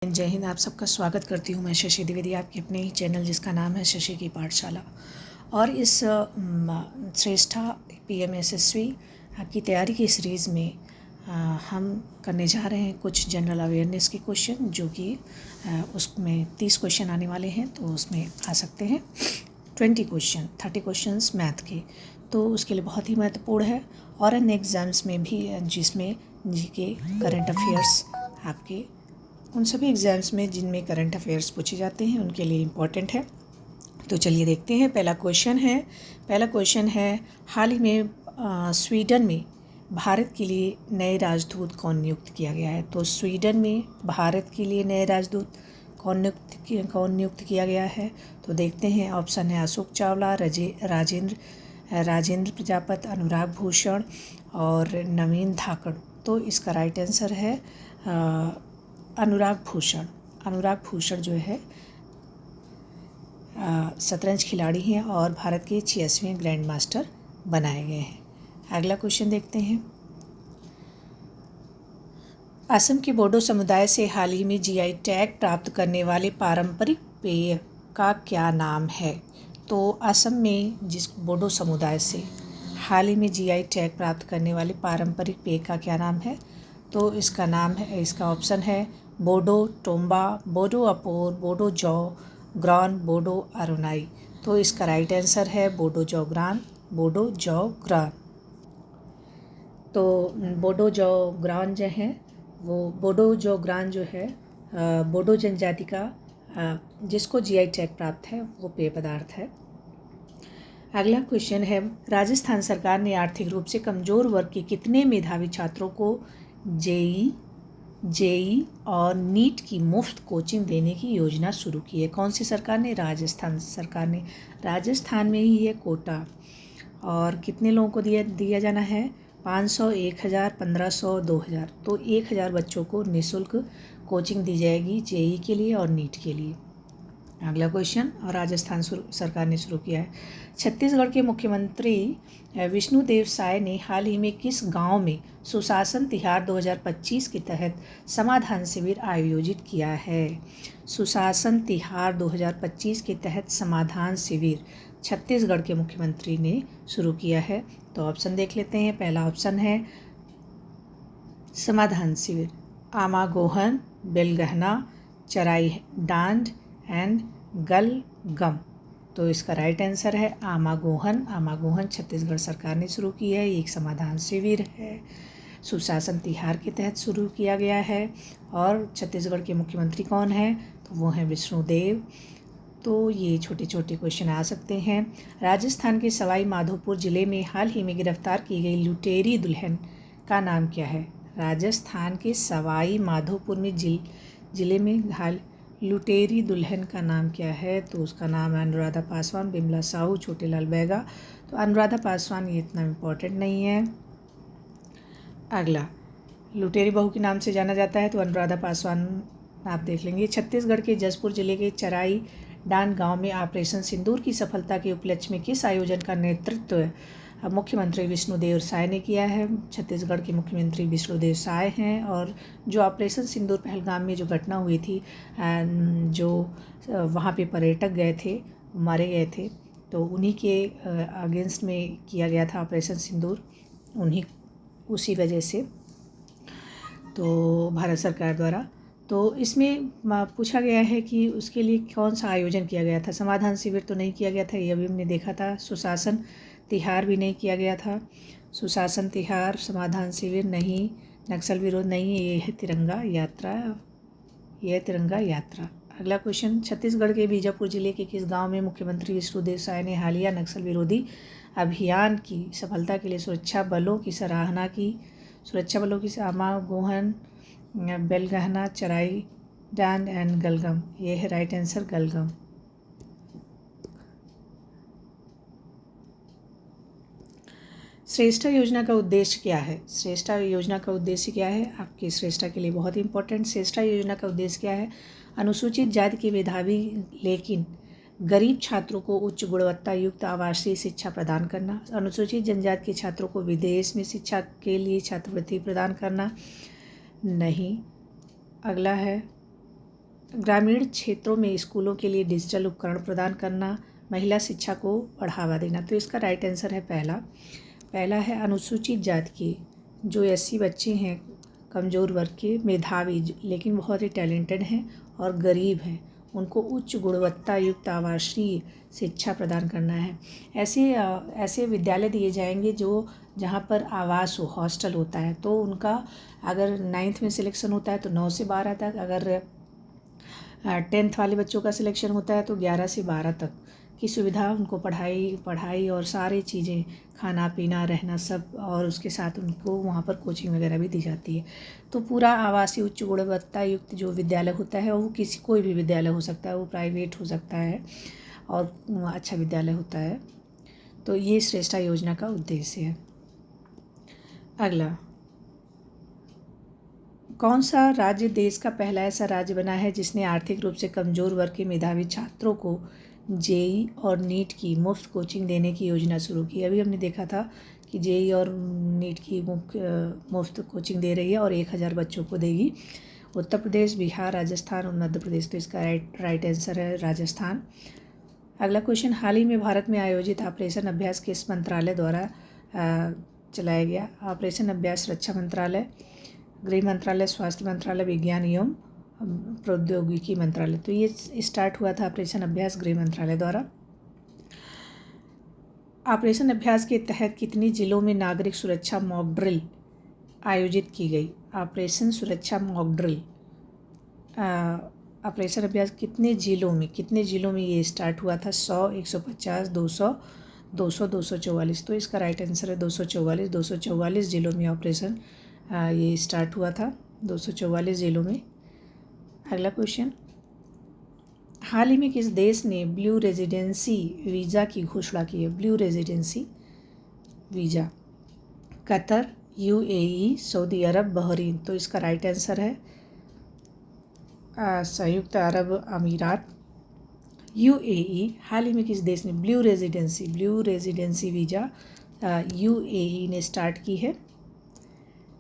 जय हिंद। आप सबका स्वागत करती हूँ मैं शशि द्विवेदी, आपके अपने ही चैनल जिसका नाम है शशि की पाठशाला। और इस श्रेष्ठा PMSSB की तैयारी की सीरीज़ में हम करने जा रहे हैं कुछ जनरल अवेयरनेस के क्वेश्चन, जो कि उसमें 30 क्वेश्चन आने वाले हैं, तो उसमें आ सकते हैं 30 क्वेश्चन मैथ के, तो उसके लिए बहुत ही महत्वपूर्ण है। और अन्य एग्ज़ाम्स में भी, जिसमें जीके, करंट अफेयर्स, आपके उन सभी एग्ज़ाम्स में जिनमें करंट अफेयर्स पूछे जाते हैं उनके लिए इम्पॉर्टेंट है। तो चलिए देखते हैं। पहला क्वेश्चन है हाल ही में स्वीडन में भारत के लिए नए राजदूत कौन नियुक्त किया गया है। तो स्वीडन में भारत के लिए नए राजदूत कौन नियुक्त किया गया है। तो देखते हैं। ऑप्शन है अशोक चावला, राजेंद्र प्रजापत, अनुराग भूषण और नवीन धाकड़। तो इसका राइट आंसर है अनुराग भूषण जो है शतरंज खिलाड़ी हैं और भारत के 86वें ग्रैंड मास्टर बनाए गए हैं। अगला क्वेश्चन देखते हैं। असम के बोडो समुदाय से हाल ही में GI टैग प्राप्त करने वाले पारंपरिक पेय का क्या नाम है। तो असम में जिस बोडो समुदाय से हाल ही में GI टैग प्राप्त करने वाले पारंपरिक पेय का क्या नाम है। तो इसका नाम है, इसका ऑप्शन है बोडो टोम्बा, बोडो अपोर, बोडो जौ ग्रान, बोडो अरुणाई। तो इसका राइट आंसर है बोडो जौ ग्रान। तो बोडो जौ ग्रान जो है वो बोडो जनजाति का जिसको GI टैग प्राप्त है वो पेय पदार्थ है। अगला क्वेश्चन है राजस्थान सरकार ने आर्थिक रूप से कमज़ोर वर्ग के कितने मेधावी छात्रों को जेई और नीट की मुफ्त कोचिंग देने की योजना शुरू की है। कौन सी सरकार ने? राजस्थान सरकार ने। राजस्थान में ही ये कोटा, और कितने लोगों को दिया जाना है? 500, 1000, 1500, 2000। तो 1000 बच्चों को निःशुल्क कोचिंग दी जाएगी जेई के लिए और नीट के लिए। अगला क्वेश्चन, और राजस्थान सरकार ने शुरू किया है। छत्तीसगढ़ के मुख्यमंत्री विष्णुदेव साय ने हाल ही में किस गांव में सुशासन तिहार 2025 के तहत समाधान शिविर आयोजित किया है। सुशासन तिहार 2025 के तहत समाधान शिविर छत्तीसगढ़ के मुख्यमंत्री ने शुरू किया है। तो ऑप्शन देख लेते हैं। पहला ऑप्शन है समाधान शिविर आमागोहन, बेलगहना, चराई डांड एंड गलगम। तो इसका राइट आंसर है आमागोहन छत्तीसगढ़ सरकार ने शुरू की है। एक समाधान शिविर है, सुशासन तिहार के तहत शुरू किया गया है। और छत्तीसगढ़ के मुख्यमंत्री कौन हैं? तो वो हैं विष्णुदेव। तो ये छोटे छोटे क्वेश्चन आ सकते हैं। राजस्थान के सवाई माधोपुर जिले में हाल ही में गिरफ्तार की गई लुटेरी दुल्हन का नाम क्या है। राजस्थान के सवाई माधोपुर में जिले में हाल लुटेरी दुल्हन का नाम क्या है। तो उसका नाम है अनुराधा पासवान, बिमला साहू, छोटेलाल बैगा। तो अनुराधा पासवान ये इतना इम्पोर्टेंट नहीं है। अगला, लुटेरी बहू के नाम से जाना जाता है तो अनुराधा पासवान आप देख लेंगे। छत्तीसगढ़ के जसपुर जिले के चराई डांड गांव में ऑपरेशन सिंदूर की सफलता के उपलक्ष्य में किस आयोजन का नेतृत्व मुख्यमंत्री विष्णुदेव साय ने किया है। छत्तीसगढ़ के मुख्यमंत्री विष्णुदेव साय हैं। और जो ऑपरेशन सिंदूर पहलगाम में जो घटना हुई थी, जो वहाँ पे पर्यटक गए थे, मारे गए थे, तो उन्हीं के अगेंस्ट में किया गया था ऑपरेशन सिंदूर, उसी वजह से तो भारत सरकार द्वारा। तो इसमें पूछा गया है कि उसके लिए कौन सा आयोजन किया गया था। समाधान शिविर तो नहीं किया गया था, ये अभी हमने देखा था। सुशासन तिहार भी नहीं किया गया था। सुशासन तिहार, समाधान शिविर नहीं, नक्सल विरोध नहीं, ये है तिरंगा यात्रा। अगला क्वेश्चन, छत्तीसगढ़ के बीजापुर जिले के किस गांव में मुख्यमंत्री विष्णुदेव साय ने हालिया नक्सल विरोधी अभियान की सफलता के लिए सुरक्षा बलों की सराहना की। आमागोहन, बेलगहना, चराई डांड एंड गलगम। ये है राइट आंसर गलगम। श्रेष्ठा योजना का उद्देश्य क्या है। श्रेष्ठा योजना का उद्देश्य क्या है, आपकी श्रेष्ठा के लिए बहुत इंपॉर्टेंट। श्रेष्ठा योजना का उद्देश्य क्या है? अनुसूचित जाति के मेधावी लेकिन गरीब छात्रों को उच्च गुणवत्ता युक्त आवासीय शिक्षा प्रदान करना। अनुसूचित जनजाति के छात्रों को विदेश में शिक्षा के लिए छात्रवृत्ति प्रदान करना। नहीं। अगला है ग्रामीण क्षेत्रों में स्कूलों के लिए डिजिटल उपकरण प्रदान करना, महिला शिक्षा को बढ़ावा देना। तो इसका राइट आंसर है पहला है अनुसूचित जाति के जो एससी बच्चे हैं, कमज़ोर वर्ग के, मेधावी लेकिन बहुत ही टैलेंटेड हैं और गरीब हैं, उनको उच्च गुणवत्ता युक्त आवासीय शिक्षा प्रदान करना है। ऐसे विद्यालय दिए जाएंगे जहाँ पर आवास हो, हॉस्टल होता है, तो उनका अगर 9th में सिलेक्शन होता है तो 9 से 12 तक, अगर 10th वाले बच्चों का सिलेक्शन होता है तो 11 से 12 तक की सुविधा उनको पढ़ाई और सारी चीज़ें, खाना पीना रहना सब, और उसके साथ उनको वहाँ पर कोचिंग वगैरह भी दी जाती है। तो पूरा आवासीय उच्च गुणवत्ता युक्त जो विद्यालय होता है वो कोई भी विद्यालय हो सकता है, वो प्राइवेट हो सकता है और अच्छा विद्यालय होता है। तो ये श्रेष्ठा योजना का उद्देश्य है। अगला, कौन सा राज्य देश का पहला ऐसा राज्य बना है जिसने आर्थिक रूप से कमज़ोर वर्ग के मेधावी छात्रों को जेई और नीट की मुफ्त कोचिंग देने की योजना शुरू की? अभी हमने देखा था कि जेई और नीट की मुफ्त कोचिंग दे रही है और 1000 बच्चों को देगी। उत्तर प्रदेश, बिहार, राजस्थान और मध्य प्रदेश। तो इसका राइट आंसर है राजस्थान। अगला क्वेश्चन, हाल ही में भारत में आयोजित ऑपरेशन अभ्यास किस मंत्रालय द्वारा चलाया गया? ऑपरेशन अभ्यास रक्षा मंत्रालय, गृह मंत्रालय, स्वास्थ्य मंत्रालय, विज्ञान एवं प्रौद्योगिकी मंत्रालय। तो ये स्टार्ट हुआ था ऑपरेशन अभ्यास गृह मंत्रालय द्वारा। ऑपरेशन अभ्यास के तहत कितने जिलों में नागरिक सुरक्षा मॉक ड्रिल आयोजित की गई? ऑपरेशन सुरक्षा मॉक ड्रिल, ऑपरेशन अभ्यास कितने जिलों में ये स्टार्ट हुआ था? 100, 150, 200, 244। तो इसका राइट आंसर है 244 जिलों में ऑपरेशन ये स्टार्ट हुआ था, 244 जिलों में। अगला क्वेश्चन, हाल ही में किस देश ने ब्लू रेजिडेंसी वीज़ा की घोषणा की है? Blue residency visa, Qatar, UAE, Saudi Arab, Bahrain. तो इसका राइट आंसर है संयुक्त अरब अमीरात, यूएई। हाल ही में किस देश ने ब्लू रेजिडेंसी वीज़ा यूएई ने स्टार्ट की है?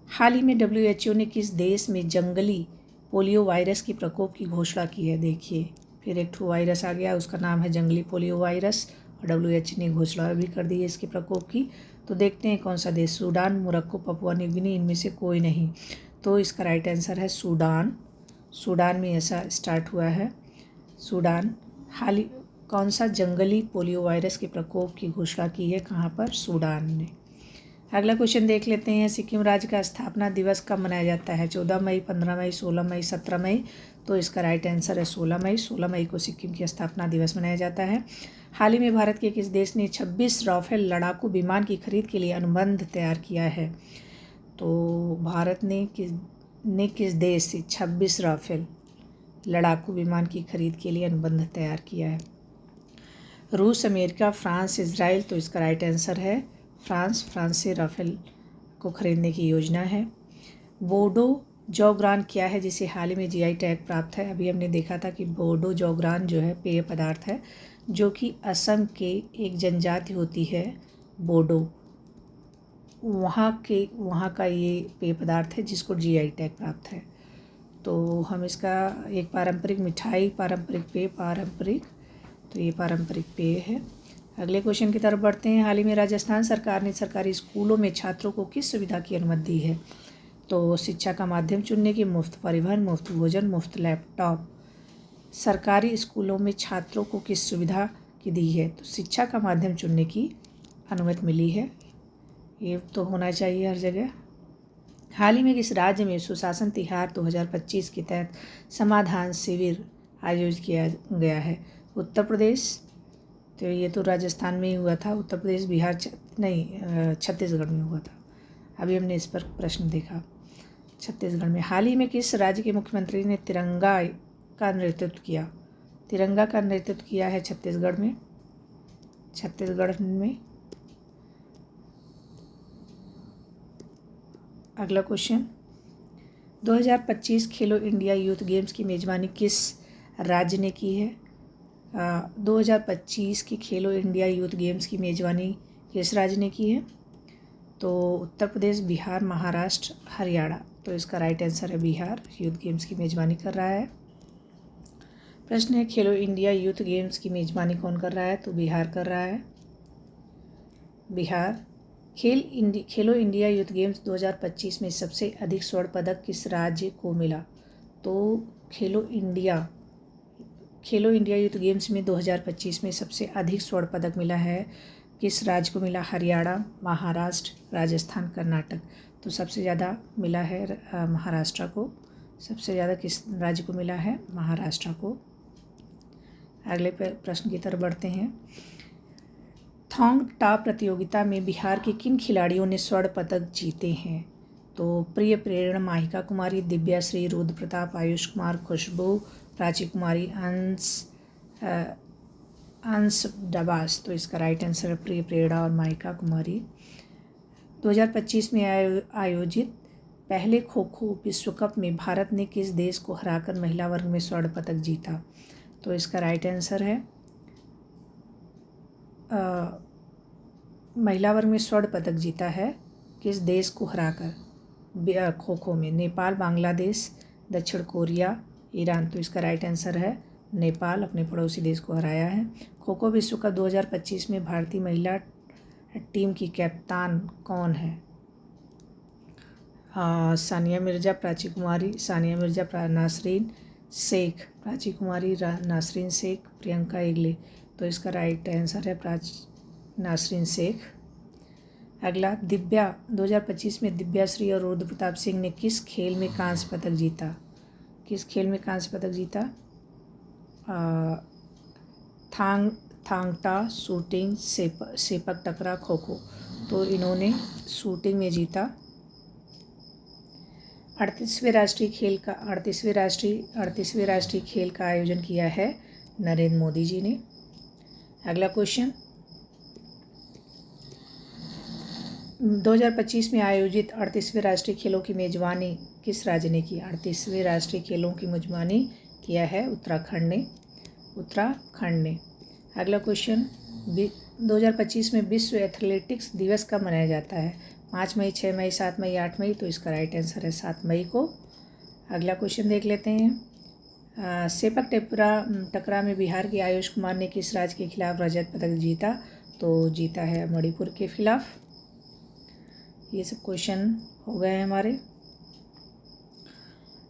हाल ही में WHO ने किस देश में जंगली पोलियो वायरस की प्रकोप की घोषणा की है? देखिए, फिर एक वायरस आ गया, उसका नाम है जंगली पोलियो वायरस और WHO ने घोषणा भी कर दी है इसके प्रकोप की। तो देखते हैं कौन सा देश, Sudan, Morocco, Papua New Guinea, इनमें से कोई नहीं। तो इसका राइट आंसर है सूडान में ऐसा स्टार्ट हुआ है, सूडान। कौन सा जंगली पोलियो वायरस के प्रकोप की घोषणा की है? कहाँ पर? सूडान ने। अगला क्वेश्चन देख लेते हैं, सिक्किम राज्य का स्थापना दिवस कब मनाया जाता है? 14 मई, 15 मई, 16 मई, 17 मई। तो इसका राइट आंसर है 16 मई। 16 मई को सिक्किम की स्थापना दिवस मनाया जाता है। हाल ही में भारत के किस देश ने 26 राफेल लड़ाकू विमान की खरीद के लिए अनुबंध तैयार किया है? तो भारत ने किस देश से 26 राफेल लड़ाकू विमान की खरीद के लिए अनुबंध तैयार किया है? रूस, अमेरिका, फ्रांस, इजराइल। तो इसका राइट आंसर है फ्रांस से राफेल को खरीदने की योजना है। बोडो जौग्रान क्या है जिसे हाल ही में जीआई टैग प्राप्त है? अभी हमने देखा था कि बोडो जौग्रान जो है पेय पदार्थ है, जो कि असम के एक जनजाति होती है बोडो, वहाँ का ये पेय पदार्थ है जिसको जीआई टैग प्राप्त है। तो हम इसका एक पारंपरिक मिठाई, तो ये पारंपरिक पेय है। अगले क्वेश्चन की तरफ बढ़ते हैं। हाल ही में राजस्थान सरकार ने सरकारी स्कूलों में छात्रों को किस सुविधा की अनुमति दी है? तो शिक्षा का माध्यम चुनने की, मुफ्त परिवहन, मुफ्त भोजन, मुफ्त लैपटॉप। सरकारी स्कूलों में छात्रों को किस सुविधा की दी है? तो शिक्षा का माध्यम चुनने की अनुमति मिली है, ये तो होना चाहिए हर जगह। हाल ही में किस राज्य में सुशासन तिहार 2025 के तहत समाधान शिविर आयोजित किया गया है? उत्तर प्रदेश, तो ये तो राजस्थान में ही हुआ था। उत्तर प्रदेश, बिहार, छत्तीसगढ़ में हुआ था। अभी हमने इस पर प्रश्न देखा, छत्तीसगढ़ में। हाल ही में किस राज्य के मुख्यमंत्री ने तिरंगा का नेतृत्व किया? तिरंगा का नेतृत्व किया है छत्तीसगढ़ में। अगला क्वेश्चन, 2025 खेलो इंडिया यूथ गेम्स की मेज़बानी किस राज्य ने की है? 2025 की खेलो इंडिया यूथ गेम्स की मेज़बानी किस राज्य ने की है? तो उत्तर प्रदेश, बिहार, महाराष्ट्र, हरियाणा। तो इसका राइट आंसर है बिहार, यूथ गेम्स की मेज़बानी कर रहा है। प्रश्न है खेलो इंडिया यूथ गेम्स की मेजबानी कौन कर रहा है? तो बिहार कर रहा है। बिहार। खेलो इंडिया यूथ गेम्स 2025 में सबसे अधिक स्वर्ण पदक किस राज्य को मिला? तो खेलो इंडिया यूथ गेम्स में 2025 में सबसे अधिक स्वर्ण पदक मिला है किस राज्य को मिला? हरियाणा, महाराष्ट्र, राजस्थान, कर्नाटक। तो सबसे ज़्यादा मिला है महाराष्ट्र को। सबसे ज़्यादा किस राज्य को मिला है? महाराष्ट्र को। अगले प्रश्न की तरफ बढ़ते हैं। थोंग टा प्रतियोगिता में बिहार के किन खिलाड़ियों ने स्वर्ण पदक जीते हैं? तो प्रिय प्रेरणा, माहिका कुमारी, दिव्याश्री, रुद्र प्रताप, आयुष कुमार, खुशबू, प्राची कुमारी, अंश डबास। तो इसका राइट आंसर है प्रिय प्रेरणा और माहिका कुमारी। 2025 में आयोजित पहले खो खो विश्व कप में भारत ने किस देश को हराकर महिला वर्ग में स्वर्ण पदक जीता? तो इसका राइट आंसर है महिला वर्ग में स्वर्ण पदक जीता है किस देश को हराकर खो खो में? नेपाल, बांग्लादेश, दक्षिण कोरिया, ईरान। तो इसका राइट आंसर है नेपाल, अपने पड़ोसी देश को हराया है। खो खो विश्व कप 2025 में भारतीय महिला टीम की कप्तान कौन है? सानिया मिर्जा, प्राची कुमारी, नासरीन शेख, प्राची कुमारी, नासरीन शेख, प्रियंका एगले। तो इसका राइट आंसर है नासरीन शेख। अगला, 2025 में दिव्याश्री और रुद्र प्रताप सिंह ने किस खेल में कांस्य पदक जीता? किस खेल में कांस्य पदक जीता? थांग टा, शूटिंग, सेपक टकरा, खो खो। तो इन्होंने शूटिंग में जीता। 38वें राष्ट्रीय खेल का आयोजन किया है नरेंद्र मोदी जी ने। अगला क्वेश्चन, 2025 में आयोजित 38वें राष्ट्रीय खेलों की मेजबानी किस राज्य ने की? 38वें राष्ट्रीय खेलों की मेजबानी किया है उत्तराखंड ने। अगला क्वेश्चन, 2025 में विश्व एथलेटिक्स दिवस कब मनाया जाता है? 5 मई, 6 मई, 7 मई, 8 मई। तो इसका राइट आंसर है 7 मई को। अगला क्वेश्चन देख लेते हैं। सेपक टकरा में बिहार के आयुष कुमार ने किस राज्य के खिलाफ रजत पदक जीता? तो जीता है मणिपुर के खिलाफ। ये सब क्वेश्चन हो गए हैं हमारे।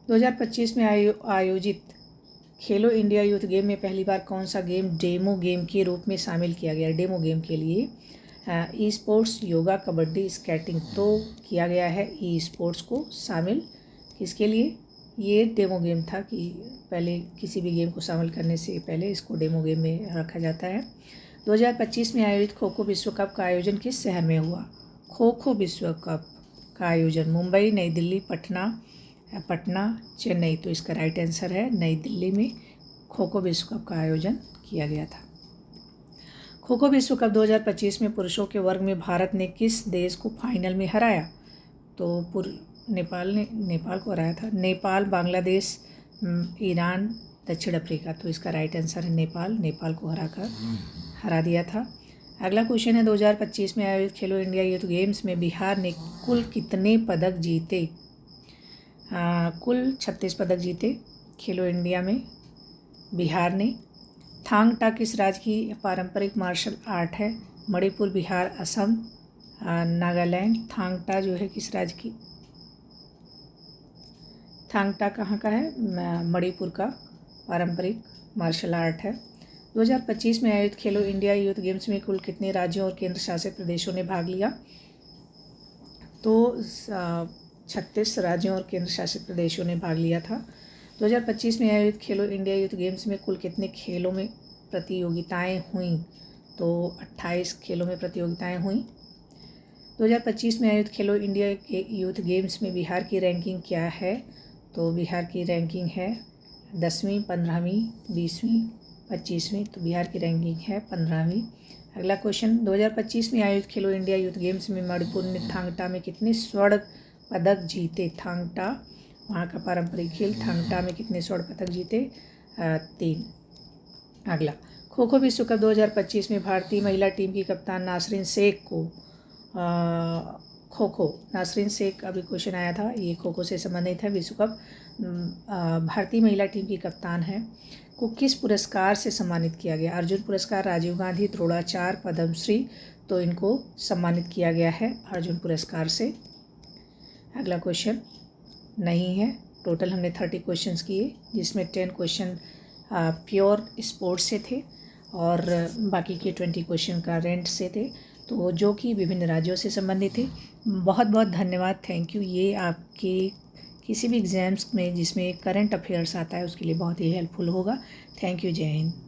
2025 में आयोजित खेलो इंडिया यूथ गेम में पहली बार कौन सा गेम डेमो गेम के रूप में शामिल किया गया? डेमो गेम के लिए e sports, yoga, kabaddi, skating. तो किया गया है ई स्पोर्ट्स को शामिल। किसके लिए? ये डेमो गेम था कि पहले किसी भी गेम को शामिल करने से पहले इसको डेमो गेम में रखा जाता है। 2025 में आयोजित खो खो विश्व कप का आयोजन किस शहर में हुआ? खो खो विश्व कप का आयोजन मुंबई, नई दिल्ली, पटना, चेन्नई। तो इसका राइट आंसर है नई दिल्ली में खो खो विश्व कप का आयोजन किया गया था। खो खो विश्व कप 2025 में पुरुषों के वर्ग में भारत ने किस देश को फाइनल में हराया? तो नेपाल को हराया था। नेपाल, बांग्लादेश, ईरान, दक्षिण अफ्रीका। तो इसका राइट आंसर है नेपाल को हरा दिया था। अगला क्वेश्चन है, 2025 में आयोजित खेलो इंडिया यूथ गेम्स में बिहार ने कुल कितने पदक जीते? कुल 36 पदक जीते खेलो इंडिया में बिहार ने। थांग टा किस राज्य की पारंपरिक मार्शल आर्ट है? मणिपुर, बिहार, असम, नागालैंड। थांग टा जो है किस राज्य की? थांग टा कहाँ का है? मणिपुर का पारंपरिक मार्शल आर्ट है। 2025 में आयोजित खेलो इंडिया यूथ गेम्स में कुल कितने राज्यों और केंद्र शासित प्रदेशों ने भाग लिया? तो 36 राज्यों और केंद्र शासित प्रदेशों ने भाग लिया था। 2025 में आयोजित खेलो इंडिया यूथ गेम्स में कुल कितने खेलों में प्रतियोगिताएं हुईं? तो 28 खेलों में प्रतियोगिताएं हुईं। 2025 में आयोजित खेलो इंडिया यूथ गेम्स में बिहार की रैंकिंग क्या है? तो बिहार की रैंकिंग है 10वीं, 15वीं, 20वीं, 25वीं। तो बिहार की रैंकिंग है 15वीं। अगला क्वेश्चन, 2025 में आयोजित खेलो इंडिया यूथ गेम्स में मणिपुर ने थांग टा में कितने स्वर्ण पदक जीते? थांग टा वहाँ का पारंपरिक खेल। थांग टा में कितने स्वर्ण पदक जीते? 3। अगला, खो खो विश्व कप 2025 में भारतीय महिला टीम की कप्तान नासरीन शेख को नासरीन शेख, अभी क्वेश्चन आया था, ये खो खो से संबंधित है। विश्व कप भारतीय महिला टीम की कप्तान हैं, को किस पुरस्कार से सम्मानित किया गया? अर्जुन पुरस्कार, राजीव गांधी, द्रोणाचार्य, पद्मश्री। तो इनको सम्मानित किया गया है अर्जुन पुरस्कार से। अगला क्वेश्चन नहीं है। टोटल हमने 30 क्वेश्चंस किए, जिसमें 10 क्वेश्चन प्योर स्पोर्ट्स से थे और बाकी के 20 क्वेश्चन करेंट से थे, तो जो कि विभिन्न राज्यों से संबंधित थे। बहुत बहुत धन्यवाद, थैंक यू। ये आपके किसी भी एग्ज़ाम्स में जिसमें करंट अफेयर्स आता है उसके लिए बहुत ही हेल्पफुल होगा। थैंक यू, जय हिंद।